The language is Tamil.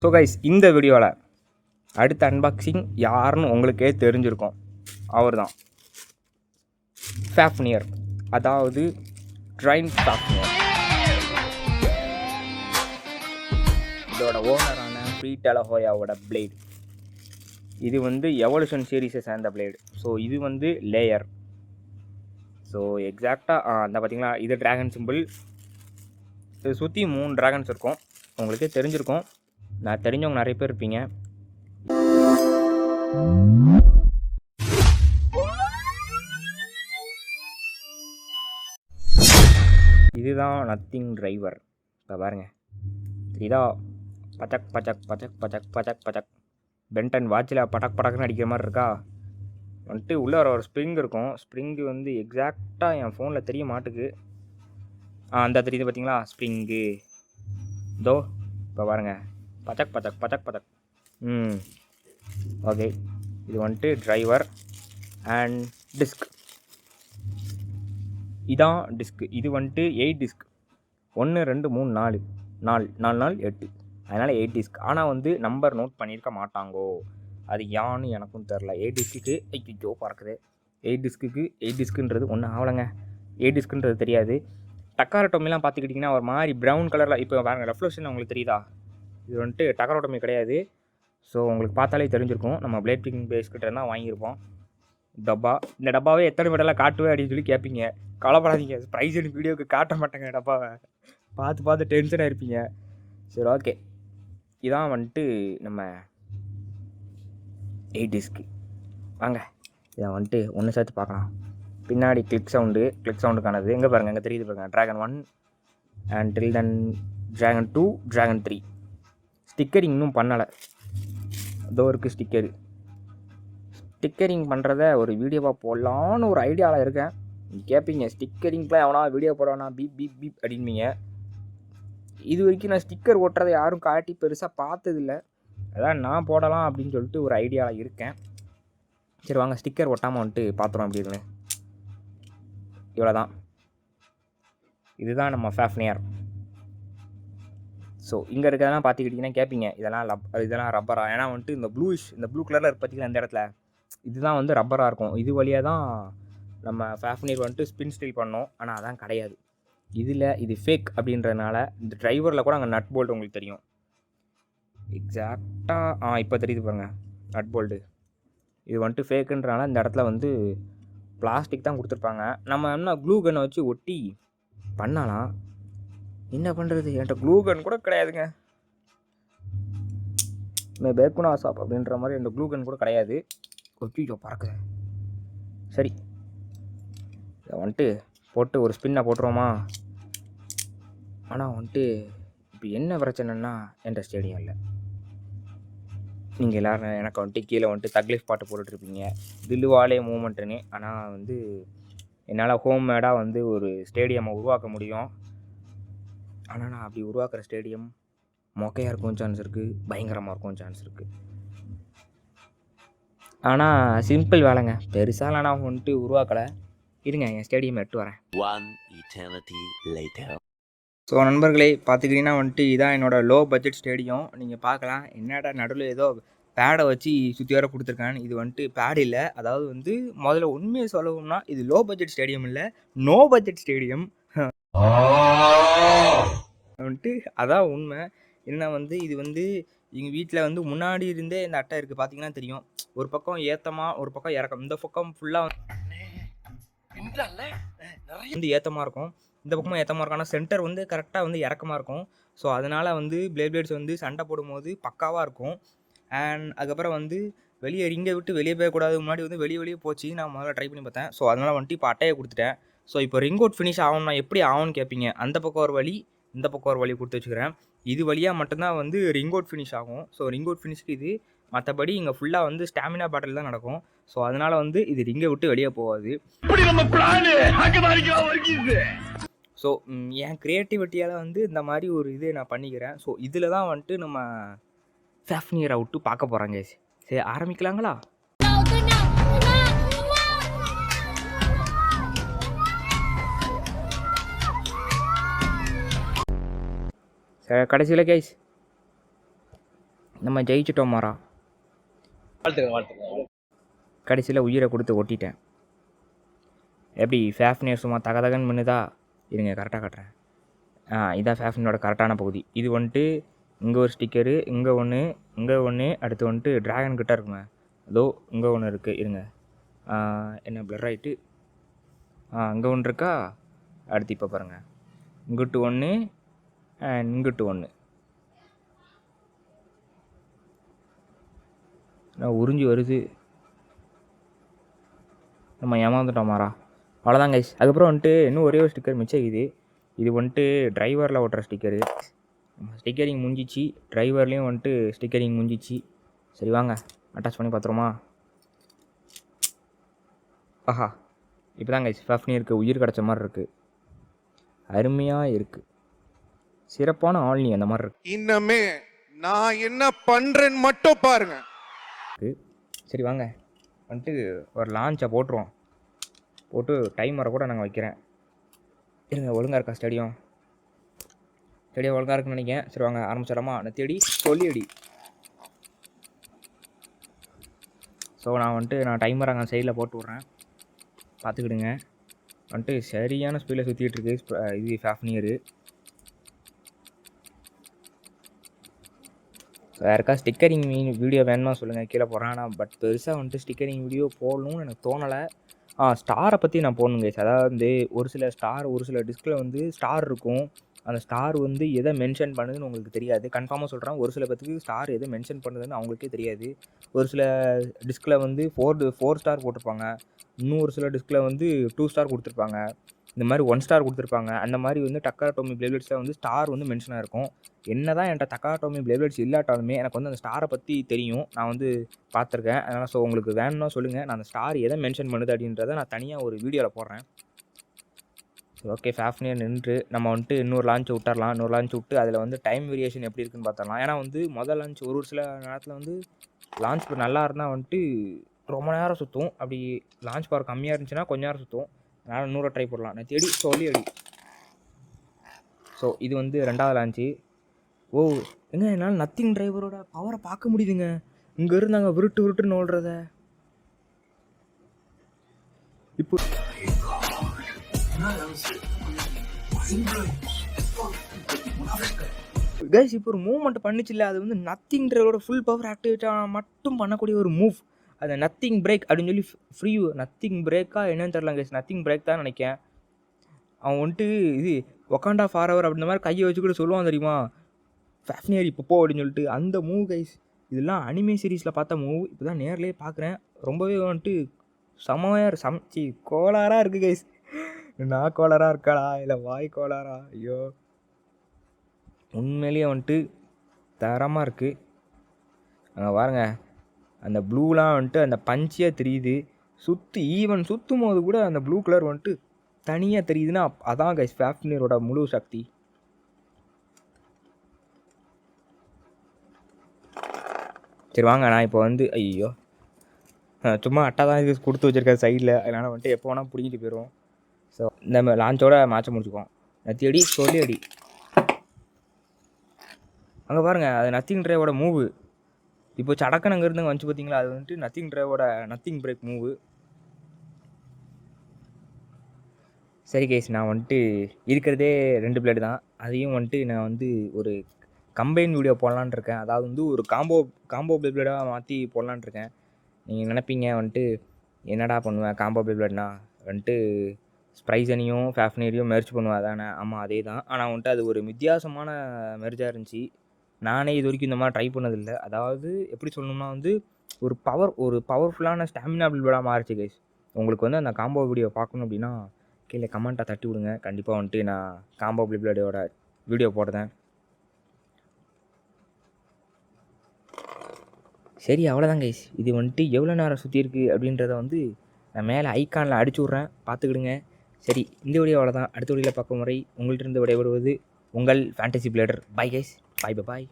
ஸோ கைஸ், இந்த வீடியோவில் அடுத்த அன்பாக்சிங் யாருன்னு உங்களுக்கே தெரிஞ்சிருக்கும். அவர் தான் ஃபாஃப்னியர், அதாவது ட்ரைன் ஃபாஃப்னியர். இதோட ஓனரான ஃப்ரீடெலஹோயாவோட பிளேடு. இது வந்து எவல்யூஷன் சீரீஸை சேர்ந்த பிளேடு. ஸோ இது வந்து லேயர். ஸோ எக்ஸாக்டாக அந்த பார்த்தீங்களா, இது ட்ராகன் சிம்பிள். இது சுற்றி 3 ட்ராகன்ஸ் இருக்கும். உங்களுக்கே தெரிஞ்சிருக்கும், நான் தெரிஞ்சவங்க நிறைய பேர் இருப்பீங்க. இதுதான் நத்திங் டிரைவர். இப்போ பாருங்கள், இதா பச்சக் பச்சக் பச்சக் பச்சக் பச்சக் பச்சக் பென்டன் வாட்சில் படக் படக்குன்னு அடிக்கிற மாதிரி இருக்கா. வந்துட்டு உள்ளே ஒரு ஸ்ப்ரிங் இருக்கும். ஸ்ப்ரிங்கு வந்து எக்ஸாக்டாக என் ஃபோனில் தெரிய மாட்டுக்கு. அந்த தெரியுது பார்த்தீங்களா ஸ்ப்ரிங்கு. இதோ இப்போ பாருங்கள், பச்சக் பச்சக் பச்சக் பச்சக். ஓகே, இது வந்துட்டு டிரைவர் அண்ட் டிஸ்க். இதான் டிஸ்க்கு. இது வந்துட்டு 8 டிஸ்க். 1 2 3 4 4 8. அதனால் 8 டிஸ்க். ஆனால் வந்து நம்பர் நோட் பண்ணியிருக்க மாட்டாங்கோ. அது யான்னு எனக்கும் தெரில. 8 டிஸ்க்குக்கு ஐயோ பறக்குது. 8 டிஸ்க்குக்கு 8 டிஸ்க்குன்றது ஒன்றும் ஆகலைங்க. 8 டிஸ்க்குன்றது தெரியாது. டக்காரட்டோமிலாம் பார்த்துக்கிட்டிங்கன்னா ஒரு மாதிரி ப்ரௌன் கலரில். இப்போ பாருங்கள், ரெஃப்ளெக்ஷன் உங்களுக்கு தெரியுதா? இது வந்துட்டு டக்காரட்டோமி கிடையாது. ஸோ உங்களுக்கு பார்த்தாலே தெரிஞ்சிருக்கும். நம்ம பிளேட் பிக்கிங் பேஸ்கிட்ட தான் வாங்கியிருப்போம். டப்பா. இந்த டப்பாவே எத்தனை மீட்டெல்லாம் காட்டுவே அப்படின்னு சொல்லி கேட்பீங்க. கவலைப்படாதீங்க, ப்ரைஸ் எனக்கு வீடியோவுக்கு காட்ட மாட்டேங்க. டப்பாவை பார்த்து டென்ஷனாக இருப்பீங்க. சரி, ஓகே. இதான் வந்துட்டு நம்ம 8 டிஸ்க்கு. வாங்க, இதை வந்துட்டு ஒன்று சேர்த்து பார்க்கலாம். பின்னாடி கிளிக் சவுண்டுக்கானது எங்கே பாருங்கள், எங்கே தெரியுது பாருங்கள். Dragon 1 and till then dragon 2, dragon 3. Stickering இன்னும் பண்ணலை. அதோ இருக்குது ஸ்டிக்கரு. ஸ்டிக்கரிங் பண்ணுறத ஒரு வீடியோவாக போடலான்னு ஒரு ஐடியாவில் இருக்கேன். கேட்பீங்க, ஸ்டிக்கரிங்லாம் எவனா வீடியோ போடவானா பீப் பீப் பீப் அப்படின்பீங்க. இது வரைக்கும் நான் ஸ்டிக்கர் ஒட்டுறதை யாரும் காட்டி பெருசாக பார்த்ததில்ல. அதான் நான் போடலாம் அப்படின்னு சொல்லிட்டு ஒரு ஐடியாவில் இருக்கேன். சரி வாங்க, ஸ்டிக்கர் ஒட்டாமல் வந்துட்டு பார்த்துறோம் அப்படின்னு. இவ்வளோ தான். இதுதான் நம்ம ஃபாஃப்னியர். ஸோ இங்கே இருக்கிறதெல்லாம் பார்த்துக்கிட்டிங்கன்னா கேட்பீங்க, இதெல்லாம் ரப்பரா? ஏன்னா வந்துட்டு இந்த ப்ளூ கலரில் இருக்க பார்த்தீங்கன்னா இந்த இடத்துல இதுதான் வந்து ரப்பராக இருக்கும். இது வழியாக தான் நம்ம ஃபாஃப்னியர் வந்துட்டு ஸ்பின் ஸ்டீல் பண்ணோம். ஆனால் அதான் கிடையாது. இது ஃபேக் அப்படின்றதுனால இந்த டிரைவரில் கூட அங்கே நட் போல்ட் உங்களுக்கு தெரியும். எக்ஸாக்டாக இப்போ தெரியுது பாருங்கள், நட் போல்டு. இது வந்துட்டு ஃபேக்குன்றனால இந்த இடத்துல வந்து பிளாஸ்டிக் தான் கொடுத்துருப்பாங்க. நம்ம என்ன க்ளூ கன்னை வச்சு ஒட்டி பண்ணலாம். என்ன பண்ணுறது, என்கிட்ட க்ளூ கன் கூட கிடையாதுங்க. பேக்குனா ஷாப் அப்படின்ற மாதிரி என்கிட்ட க்ளூ கன் கூட கிடையாது. ஒட்டியோ பறக்குது. சரி, இதை வந்துட்டு போட்டு ஒரு ஸ்பின்னை போட்டுருவோமா? ஆனால் வந்துட்டு இப்போ என்ன பிரச்சனைன்னா, என்கிட்ட ஸ்டேடியம் இல்லை. நீங்கள் எல்லோரும் எனக்கு வந்துட்டு கீழே வந்துட்டு தக்லீஃப் பாட்டு போட்டுட்ருப்பீங்க, தில்லுவாலே மூமெண்ட்டுன்னு. ஆனால் வந்து என்னால் ஹோம்மேடாக வந்து ஒரு ஸ்டேடியமை உருவாக்க முடியும். ஆனால் நான் அப்படி உருவாக்குற ஸ்டேடியம் மொக்கையாக இருக்கும் சான்ஸ் இருக்குது, பயங்கரமாக இருக்கும் சான்ஸ் இருக்குது. ஆனால் சிம்பிள் வேலைங்க, பெருசாக நான் வந்துட்டு உருவாக்கலை. இருங்க, என் ஸ்டேடியம் எட்டு வரேன். ஸோ நண்பர்களே, பார்த்துக்கிட்டிங்கன்னா வந்துட்டு இதான் என்னோடய லோ பட்ஜெட் ஸ்டேடியம். நீங்கள் பார்க்கலாம், என்னடா நடுவில் ஏதோ பேடை வச்சு சுற்றி வர கொடுத்துருக்கான்னு. இது வந்துட்டு பேட் இல்லை. அதாவது வந்து முதல்ல உண்மையை சொல்லணும்னா இது லோ பட்ஜெட் ஸ்டேடியம் இல்லை, நோ பட்ஜெட் ஸ்டேடியம் வந்துட்டு. அதான் உண்மை. என்ன வந்து இது வந்து எங்கள் வீட்டில் வந்து முன்னாடி இருந்தே இந்த அட்டை இருக்குது. பார்த்தீங்கன்னா தெரியும், ஒரு பக்கம் ஏற்றமாக ஒரு பக்கம் இறக்கம். இந்த பக்கம் ஃபுல்லாக வந்து ஏற்றமாக இருக்கும், இந்த பக்கமும் ஏற்றமாக இருக்கும். ஆனால் சென்டர் வந்து கரெக்டாக வந்து இறக்கமாக இருக்கும். ஸோ அதனால் வந்து பிளேட்ஸ் வந்து சண்டை போடும்போது பக்காவாக இருக்கும். அண்ட் அதுக்கப்புறம் வந்து வெளியே ரிங்கை விட்டு வெளியே போயக்கூடாது. முன்னாடி வந்து வெளியே போச்சு. நான் முதல்ல ட்ரை பண்ணி பார்த்தேன். ஸோ அதனால் வந்துட்டு இப்போ அட்டையை கொடுத்துட்டேன். ஸோ இப்போ ரிங் அவுட் ஃபினிஷ் ஆகணும்னா எப்படி ஆகும்னு கேட்பீங்க. அந்த பக்கம் ஒரு வழி, இந்த பக்கம் ஒரு வழி கொடுத்து வச்சுக்கிறேன். இது வழியாக மட்டும்தான் வந்து ரிங் அவுட் ஃபினிஷ் ஆகும். ஸோ ரிங் அவுட் ஃபினிஷ்க்கு இது. மற்றபடி இங்கே ஃபுல்லாக வந்து ஸ்டாமினா பேட்டில் தான் நடக்கும். ஸோ அதனால் வந்து இது ரிங்கை விட்டு வெளியே போகாது. ஸோ என் க்ரியேட்டிவிட்டியால் வந்து இந்த மாதிரி ஒரு இது நான் பண்ணிக்கிறேன். ஸோ இதில் தான் வந்துட்டு நம்ம ஃபாஃப்னியரை விட்டு பார்க்க போகிறாங்க. சரி, ஆரம்பிக்கலாங்களா? கடைசியில் கைஸ் நம்ம ஜெயிச்சிட்டோம் மாறா. கடைசியில் உயிரை கொடுத்து ஒட்டிட்டேன். எப்படி ஃபேஃப்னியர் சும்மா தகதகன்னு மின்னுதா? இருங்க கரெக்டாக காட்டுறேன். இதான் ஃபேஃப்னியோட கரெக்டான பகுதி. இது வந்துட்டு இங்கே ஒரு ஸ்டிக்கரு, இங்கே ஒன்று, அடுத்து வந்துட்டு ட்ராகன் கிட்ட இருக்குங்க. அதோ இங்கே ஒன்று இருக்குது. இருங்க, என்ன பிளர் ஆகிட்டு. இங்கே ஒன்று இருக்கா? அடுத்து இப்போ பாருங்கள், இங்கிட்டு ஒன்று அண்ட் இங்கிட்டு ஒன்று. நான் உறிஞ்சி வருது. நம்ம ஏமாந்துட்டோம் மாறா. அவ்வளோதான் கைஸ். அதுக்கப்புறம் வந்துட்டு இன்னும் ஒரே ஒரு ஸ்டிக்கர் மிச்சம் இது வந்துட்டு டிரைவரில் ஓட்டுற ஸ்டிக்கரு. ஸ்டிக்கரிங் முடிஞ்சிச்சு, டிரைவர்லேயும் வந்துட்டு ஸ்டிக்கரிங் முடிஞ்சிச்சு. சரி வாங்க அட்டாச் பண்ணி பார்த்துருமா? ஆஹா, இப்போ தான் கைஸ் ஃபேஃப்னியருக்கு உயிர் கிடச்ச மாதிரி இருக்குது. அருமையாக இருக்குது. சிறப்பான ஆள்னி அந்த மாதிரி இருக்குது. இன்னமே நான் என்ன பண்ணுறேன்னு மட்டும் பாருங்க. சரி வாங்க வந்துட்டு ஒரு லான்ச்சை போட்டுருவோம். போட்டு டைமரை கூட நாங்கள் வைக்கிறேன். இருங்க, ஒழுங்காக இருக்கா ஸ்டேடியம் ஒழுங்காக இருக்குன்னு நினைக்கிறேன். சரி வாங்க ஆரம்பிச்சிடலாமா? நான் தேடி சொல்லி. ஸோ நான் வந்துட்டு டைமரை அங்கே சைடில் போட்டு விட்றேன், பார்த்துக்கிடுங்க. வந்துட்டு சரியான ஸ்பீடில் சுற்றிட்டு இருக்கு இது ஃபேஃப்னியரு. யாருக்கா ஸ்டிக்கரிங் வீடியோ வேணுமா சொல்லுங்கள், கீழே போடுறேன். ஆனால் பட் பெருசாக வந்துட்டு ஸ்டிக்கரிங் வீடியோ போடணும்னு எனக்கு தோணலை. ஸ்டாரை பற்றி நான் போடணுங்க. அதாவது வந்து ஒரு சில டிஸ்கில் வந்து ஸ்டார் இருக்கும். அந்த ஸ்டார் வந்து எதை மென்ஷன் பண்ணுதுன்னு உங்களுக்கு தெரியாது. கன்ஃபார்மாக சொல்கிறேன், ஒரு சில பேத்துக்கு ஸ்டார் எதை மென்ஷன் பண்ணுதுன்னு அவங்களுக்கே தெரியாது. ஒரு சில டிஸ்கில் வந்து 4 ஸ்டார் போட்டிருப்பாங்க, இன்னும் ஒரு சில டிஸ்கில் வந்து 2 ஸ்டார் கொடுத்துருப்பாங்க, இந்த மாதிரி 1 ஸ்டார் கொடுத்துருப்பாங்க. அந்த மாதிரி வந்து டக்காடோமி பிளேப்ளேட்ஸில் வந்து ஸ்டார் வந்து மென்ஷனாக இருக்கும். என்ன தான் என்கிட்ட டக்காடோமி பிளேப்ளேட்ஸ் இல்லாட்டாலுமே எனக்கு வந்து அந்த ஸ்டாரை பற்றி தெரியும், நான் வந்து பார்த்துருக்கேன். அதனால் ஸோ உங்களுக்கு வேணும்னா சொல்லுங்கள், நான் அந்த ஸ்டார் எதை மென்ஷன் பண்ணுது அப்படின்றத நான் தனியாக ஒரு வீடியோவில் போடுறேன். சரி ஓகே, ஃபேஃப்னியர் நின்று நம்ம வந்துட்டு இன்னொரு லான்ச் விட்டுறலாம். இன்னொரு லான்ச் விட்டு அதில் வந்து டைம் வேரியேஷன் எப்படி இருக்குன்னு பார்த்துடலாம். ஏன்னா வந்து முதல் லான்ச் ஒரு சில நேரத்தில் வந்து லான்ச் நல்லா இருந்தால் வந்துட்டு ரொம்ப நேரம் சுற்றும். அப்படி லான்ச் பவர் கம்மியாக இருந்துச்சுன்னா கொஞ்சம் நேரம் சுற்றும். அதனால் 100 ட்ரை போடலாம். நான் தேடி சொல்லி. ஸோ இது வந்து 2வது லான்ச்சு. என்னால் நத்திங் டிரைவரோட பவரை பார்க்க முடியுதுங்க. இங்கே இருந்தாங்க விருட்டுன்னு ஓடுறத. இப்போ கைஸ் இப்போ ஒரு மூவ்மெண்ட் பண்ணிச்சுல்ல, அது வந்து நத்திங் டிரைவரோட ஃபுல் பவர் ஆக்டிவேட் மட்டும் பண்ணக்கூடிய ஒரு மூவ். அது நத்திங் பிரேக் அப்படின்னு சொல்லி ஃப்ரீ நத்திங் பிரேக்காக என்னன்னு தெரில கைஸ். நத்திங் பிரேக் தான் நினைக்கிறேன். அவன் வந்துட்டு இது ஒக்காண்டா ஃபார்எவர் அப்படின்ற மாதிரி கையை வச்சு கூட சொல்லுவான் தெரியுமா, ஃபேஃப்னியர் இப்போ அப்படின்னு சொல்லிட்டு. அந்த மூவ் கைஸ், இதெல்லாம் அனிமே சீரீஸில் பார்த்த மூவ், இப்போ தான் நேர்லேயே பார்க்குறேன். ரொம்பவே வந்துட்டு சமைச்சி கோளாராக இருக்குது கைஸ். நான் கோளாராக இருக்காடா இல்லை வாய் கோளாரா? ஐயோ, உண்மையிலேயே வந்துட்டு தரமாக இருக்குது. அங்கே பாருங்க, அந்த ப்ளூலாம் வந்துட்டு அந்த பஞ்சியாக தெரியுது. சுற்றும் போது கூட அந்த ப்ளூ கலர் வந்துட்டு தனியாக தெரியுதுன்னா அதான் கைஸ் ஃபேஃப்னியரோட முழு சக்தி. சரி வாங்க, நான் இப்போ வந்து ஐயோ சும்மா அட்டா தான் இது கொடுத்து வச்சுருக்கேன் சைடில். அதனால் வந்துட்டு எப்போ வேணால் பிடிங்கிட்டு போயிடுவோம். ஸோ இந்த லான்ச்சோட மேட்சை முடிச்சுக்குவோம். நத்தி சொல்லி. அங்கே பாருங்கள், அது நத்திங் டிரைவோட மூவு. இப்போ சடக்கன் அங்கேருந்து வந்துச்சு பார்த்தீங்களா, அது வந்துட்டு நத்திங் டிரைவோட நத்திங் பிரேக் மூவு. சரி கேஸ், நான் வந்துட்டு இருக்கிறதே 2 பிளேடு தான். அதையும் வந்துட்டு நான் வந்து ஒரு கம்பைன் வீடியோ போடலான் இருக்கேன். அதாவது வந்து ஒரு காம்போ பிளேடாக மாற்றி போடலான் இருக்கேன். நீங்கள் நினைப்பீங்க வந்துட்டு என்னடா பண்ணுவேன் காம்போ பிளேட்னா, வந்துட்டு ஸ்ப்ரைசனையும் ஃபேஃப்னியரையும் மெர்ஜ் பண்ணுவேன் தானே? ஆமாம், அதே தான். ஆனால் வந்துட்டு அது ஒரு வித்தியாசமான மெர்ஜாக இருந்துச்சு. நானே இது வரைக்கும் இந்த மாதிரி ட்ரை பண்ணதில்லை. அதாவது எப்படி சொல்லணும்னா வந்து ஒரு பவர்ஃபுல்லான ஸ்டாமினா பில்டாக மாறிச்சு கைஸ். உங்களுக்கு வந்து அந்த காம்போ வீடியோ பார்க்கணும் அப்படின்னா கீழே கமெண்ட்டாக தட்டி விடுங்க. கண்டிப்பாக வந்துட்டு நான் காம்போ பிளேடோட வீடியோ போடுறேன். சரி அவ்வளோதான் கைஸ். இது வந்துட்டு எவ்வளோ நேரம் சுற்றி இருக்குது அப்படின்றத வந்து நான் மேலே ஐக்கானில் அடிச்சு விட்றேன், பார்த்துக்கிடுங்க. சரி, இந்த வீடியோ அவ்வளோதான். அடுத்த வீடியோவில் பார்க்கும் முறை உங்கள்கிட்ட இருந்து விடைபெறுவது உங்கள் ஃபேண்டசி பிளேடர். பாய் கைஸ், பாய்.